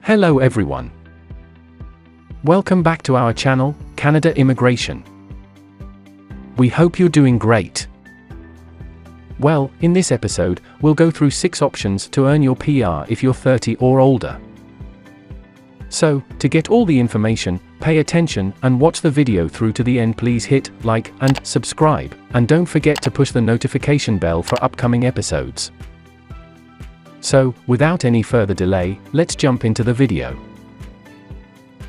Hello everyone. Welcome back to our channel, Canada Immigration. We hope you're doing great. Well, in this episode, we'll go through 6 options to earn your PR if you're 30 or older. So, to get all the information, pay attention and watch the video through to the end. Please hit like and subscribe, and don't forget to push the notification bell for upcoming episodes. So, without any further delay, let's jump into the video.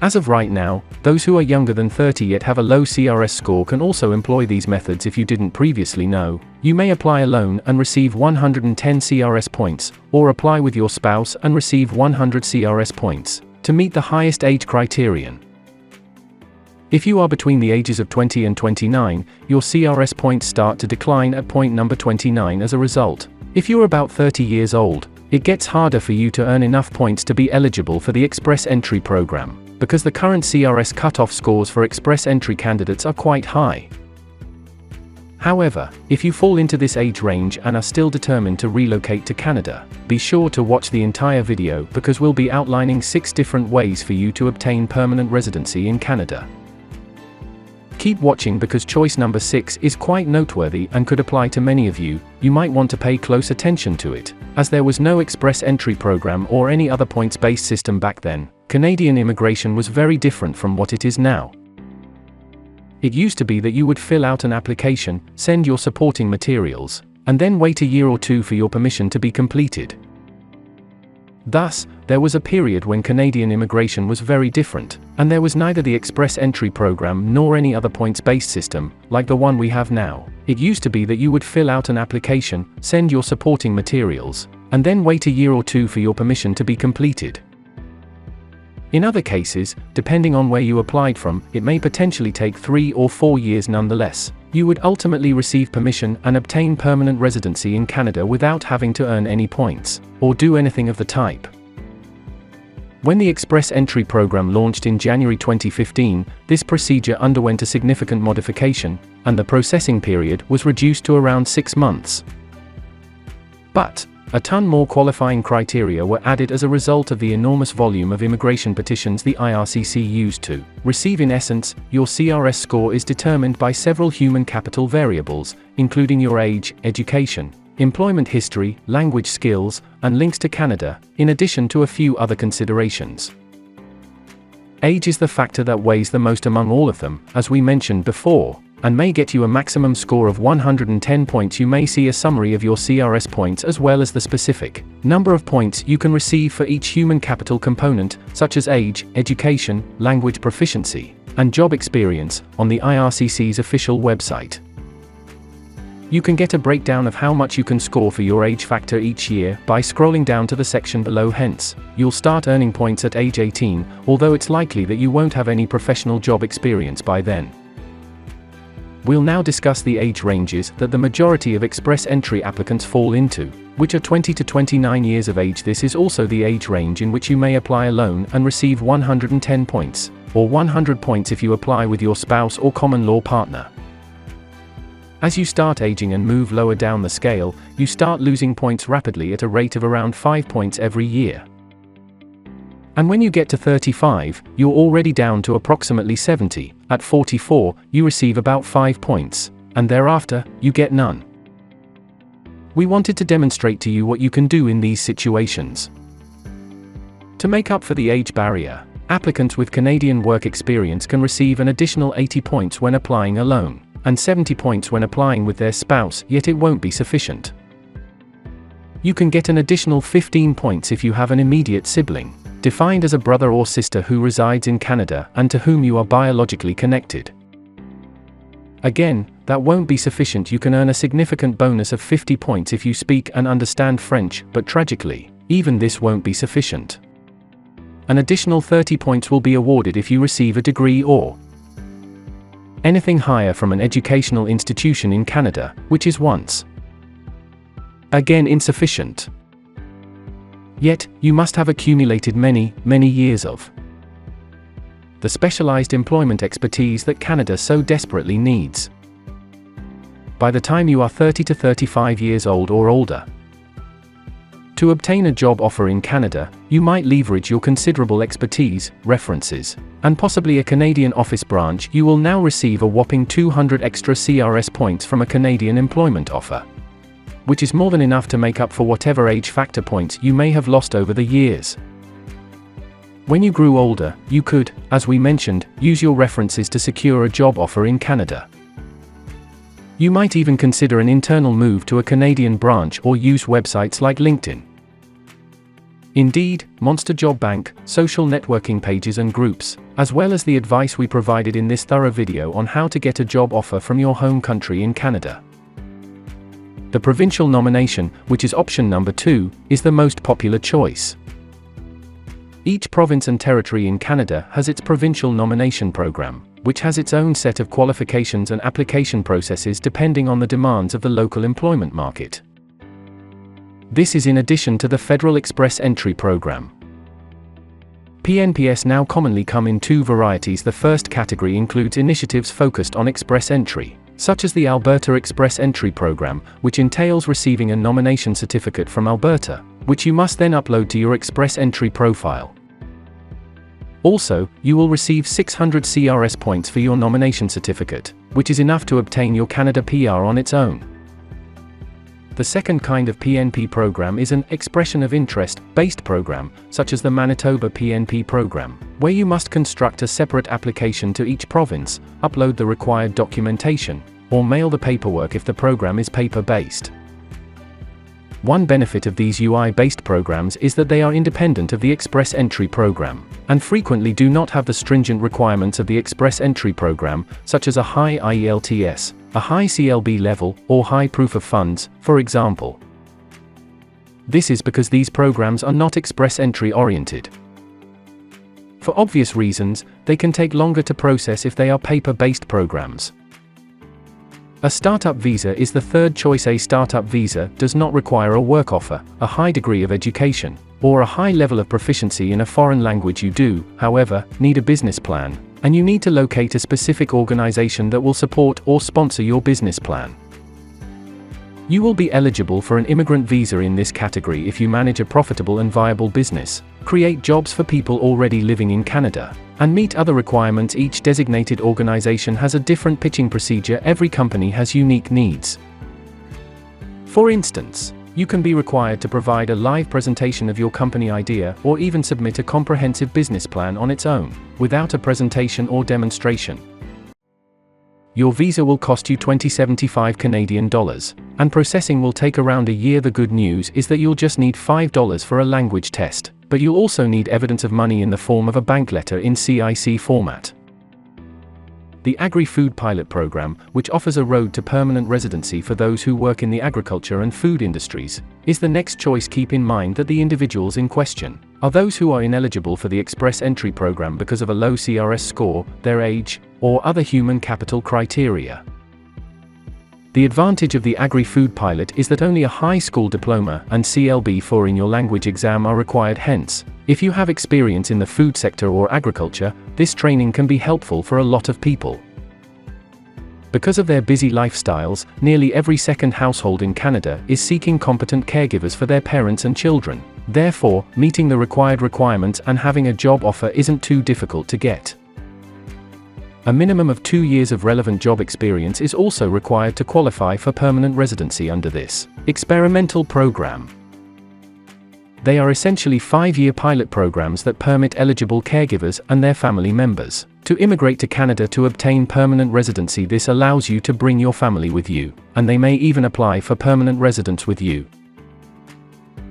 As of right now, those who are younger than 30 yet have a low CRS score can also employ these methods. If you didn't previously know, you may apply alone and receive 110 CRS points, or apply with your spouse and receive 100 CRS points, to meet the highest age criterion. If you are between the ages of 20 and 29, your CRS points start to decline at point number 29 as a result. If you're about 30 years old, it gets harder for you to earn enough points to be eligible for the Express Entry program, because the current CRS cutoff scores for Express Entry candidates are quite high. However, if you fall into this age range and are still determined to relocate to Canada, be sure to watch the entire video because we'll be outlining 6 different ways for you to obtain permanent residency in Canada. Keep watching because choice number 6 is quite noteworthy and could apply to many of you. You might want to pay close attention to it, as there was no Express Entry program or any other points-based system back then. Canadian immigration was very different from what it is now. It used to be that you would fill out an application, send your supporting materials, and then wait a year or 2 for your permission to be completed. Thus, there was a period when Canadian immigration was very different, and there was neither the Express Entry program nor any other points-based system, like the one we have now. It used to be that you would fill out an application, send your supporting materials, and then wait a year or 2 for your permission to be completed. In other cases, depending on where you applied from, it may potentially take 3 or 4 years. Nonetheless, you would ultimately receive permission and obtain permanent residency in Canada without having to earn any points, or do anything of the type. When the Express Entry program launched in January 2015, this procedure underwent a significant modification, and the processing period was reduced to around 6 months. But a ton more qualifying criteria were added as a result of the enormous volume of immigration petitions the IRCC used to receive. In essence, your CRS score is determined by several human capital variables, including your age, education, employment history, language skills, and links to Canada, in addition to a few other considerations. Age is the factor that weighs the most among all of them, as we mentioned before, and may get you a maximum score of 110 points. You may see a summary of your CRS points as well as the specific number of points you can receive for each human capital component, such as age, education, language proficiency, and job experience, on the IRCC's official website. You can get a breakdown of how much you can score for your age factor each year by scrolling down to the section below. Hence, you'll start earning points at age 18, although it's likely that you won't have any professional job experience by then. We'll now discuss the age ranges that the majority of Express Entry applicants fall into, which are 20 to 29 years of age. This is also the age range in which you may apply alone and receive 110 points, or 100 points if you apply with your spouse or common law partner. As you start aging and move lower down the scale, you start losing points rapidly at a rate of around 5 points every year. And when you get to 35, you're already down to approximately 70. At 44, you receive about 5 points, and thereafter, you get none. We wanted to demonstrate to you what you can do in these situations. To make up for the age barrier, applicants with Canadian work experience can receive an additional 80 points when applying alone, and 70 points when applying with their spouse, yet it won't be sufficient. You can get an additional 15 points if you have an immediate sibling, defined as a brother or sister who resides in Canada and to whom you are biologically connected. Again, that won't be sufficient. You can earn a significant bonus of 50 points if you speak and understand French, but tragically, even this won't be sufficient. An additional 30 points will be awarded if you receive a degree or anything higher from an educational institution in Canada, which is once again insufficient. Yet, you must have accumulated many, many years of the specialized employment expertise that Canada so desperately needs. By the time you are 30 to 35 years old or older, To obtain a job offer in Canada, you might leverage your considerable expertise, references, and possibly a Canadian office branch. You will now receive a whopping 200 extra CRS points from a Canadian employment offer, which is more than enough to make up for whatever age factor points you may have lost over the years. When you grew older, you could, as we mentioned, use your references to secure a job offer in Canada. You might even consider an internal move to a Canadian branch or use websites like LinkedIn, Indeed, Monster Job Bank, social networking pages and groups, as well as the advice we provided in this thorough video on how to get a job offer from your home country in Canada. The provincial nomination, which is option number 2, is the most popular choice. Each province and territory in Canada has its provincial nomination program, which has its own set of qualifications and application processes depending on the demands of the local employment market. This is in addition to the Federal Express Entry Program. PNPS now commonly come in 2 varieties. The first category includes initiatives focused on express entry, such as the Alberta Express Entry Program, which entails receiving a nomination certificate from Alberta, which you must then upload to your Express Entry profile. Also, you will receive 600 CRS points for your nomination certificate, which is enough to obtain your Canada PR on its own. The second kind of PNP program is an expression of interest-based program, such as the Manitoba PNP program, where you must construct a separate application to each province, upload the required documentation, or mail the paperwork if the program is paper-based. One benefit of these UI-based programs is that they are independent of the Express Entry program, and frequently do not have the stringent requirements of the Express Entry program, such as a high IELTS, a high CLB level, or high proof of funds, for example. This is because these programs are not Express Entry oriented. For obvious reasons, they can take longer to process if they are paper-based programs. A startup visa is the third choice. A startup visa does not require a work offer, a high degree of education, or a high level of proficiency in a foreign language. You do, however, need a business plan, and you need to locate a specific organization that will support or sponsor your business plan. You will be eligible for an immigrant visa in this category if you manage a profitable and viable business, create jobs for people already living in Canada, and meet other requirements. Each designated organization has a different pitching procedure. Every company has unique needs. For instance, you can be required to provide a live presentation of your company idea, or even submit a comprehensive business plan on its own, without a presentation or demonstration. Your visa will cost you $20.75 Canadian dollars, and processing will take around a year. The good news is that you'll just need $5 for a language test, but you'll also need evidence of money in the form of a bank letter in CIC format. The Agri-Food Pilot Program, which offers a road to permanent residency for those who work in the agriculture and food industries, is the next choice. Keep in mind that the individuals in question are those who are ineligible for the Express Entry Program because of a low CRS score, their age, or other human capital criteria. The advantage of the Agri-Food Pilot is that only a high school diploma and CLB4 in your language exam are required. Hence, if you have experience in the food sector or agriculture, this training can be helpful for a lot of people. Because of their busy lifestyles, nearly every second household in Canada is seeking competent caregivers for their parents and children. Therefore, meeting the required requirements and having a job offer isn't too difficult to get. A minimum of 2 years of relevant job experience is also required to qualify for permanent residency under this experimental program. They are essentially 5-year pilot programs that permit eligible caregivers and their family members to immigrate to Canada to obtain permanent residency. This allows you to bring your family with you, and they may even apply for permanent residence with you.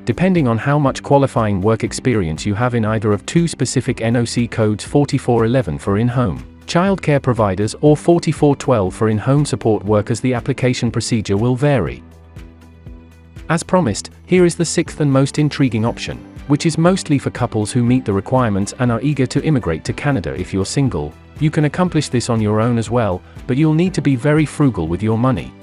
Depending on how much qualifying work experience you have in either of 2 specific NOC codes, 4411 for in-home childcare providers or 4412 for in-home support workers, the application procedure will vary. As promised, here is the 6th and most intriguing option, which is mostly for couples who meet the requirements and are eager to immigrate to Canada. If you're single, you can accomplish this on your own as well, but you'll need to be very frugal with your money.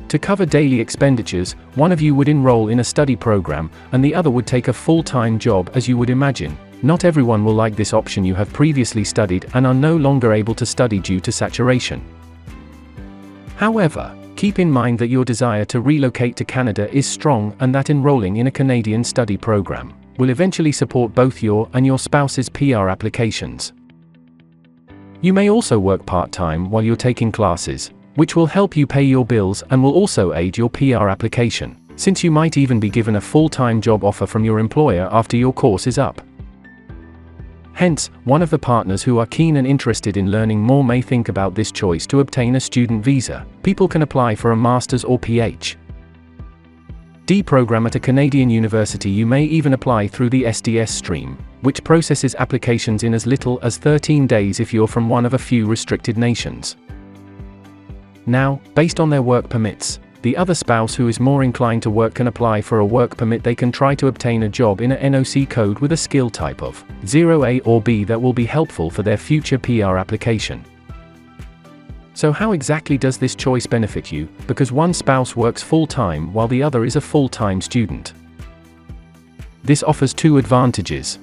To cover daily expenditures, one of you would enroll in a study program, and the other would take a full-time job. As you would imagine, not everyone will like this option. You have previously studied and are no longer able to study due to saturation. However, Keep in mind that your desire to relocate to Canada is strong and that enrolling in a Canadian study program will eventually support both your and your spouse's PR applications. You may also work part-time while you're taking classes, which will help you pay your bills and will also aid your PR application, since you might even be given a full-time job offer from your employer after your course is up. Hence, one of the partners who are keen and interested in learning more may think about this choice to obtain a student visa. People can apply for a master's or PhD program at a Canadian university. You may even apply through the SDS stream, which processes applications in as little as 13 days if you're from one of a few restricted nations. Now, based on their work permits, the other spouse who is more inclined to work can apply for a work permit. They can try to obtain a job in a NOC code with a skill type of 0A or B that will be helpful for their future PR application. So how exactly does this choice benefit you, because one spouse works full-time while the other is a full-time student? This offers two advantages.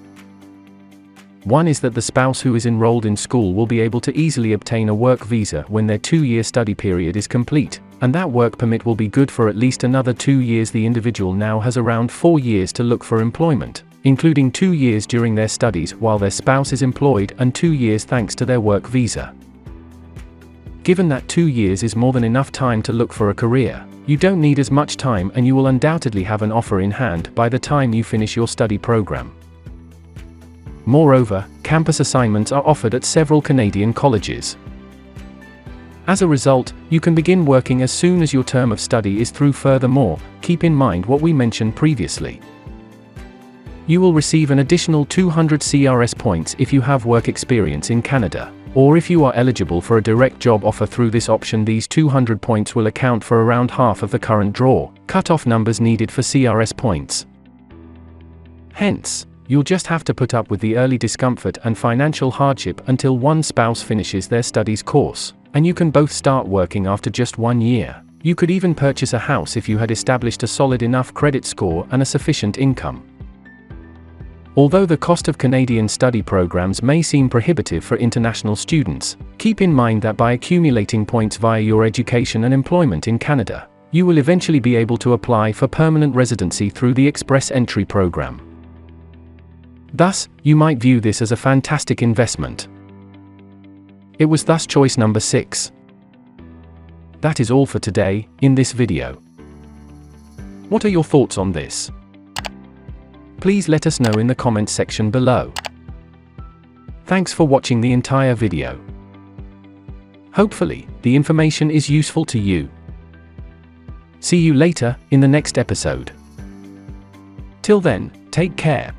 One is that the spouse who is enrolled in school will be able to easily obtain a work visa when their 2-year study period is complete, and that work permit will be good for at least another 2 years. The individual now has around 4 years to look for employment, including 2 years during their studies while their spouse is employed and 2 years thanks to their work visa. Given that 2 years is more than enough time to look for a career, you don't need as much time and you will undoubtedly have an offer in hand by the time you finish your study program. Moreover, campus assignments are offered at several Canadian colleges. As a result, you can begin working as soon as your term of study is through. Furthermore, keep in mind what we mentioned previously. You will receive an additional 200 CRS points if you have work experience in Canada, or if you are eligible for a direct job offer through this option. These 200 points will account for around half of the current draw cut-off numbers needed for CRS points. Hence, you'll just have to put up with the early discomfort and financial hardship until one spouse finishes their studies course, and you can both start working after just 1 year. You could even purchase a house if you had established a solid enough credit score and a sufficient income. Although the cost of Canadian study programs may seem prohibitive for international students, keep in mind that by accumulating points via your education and employment in Canada, you will eventually be able to apply for permanent residency through the Express Entry program. Thus, you might view this as a fantastic investment. It was thus choice number 6. That is all for today, in this video. What are your thoughts on this? Please let us know in the comments section below. Thanks for watching the entire video. Hopefully, the information is useful to you. See you later, in the next episode. Till then, take care.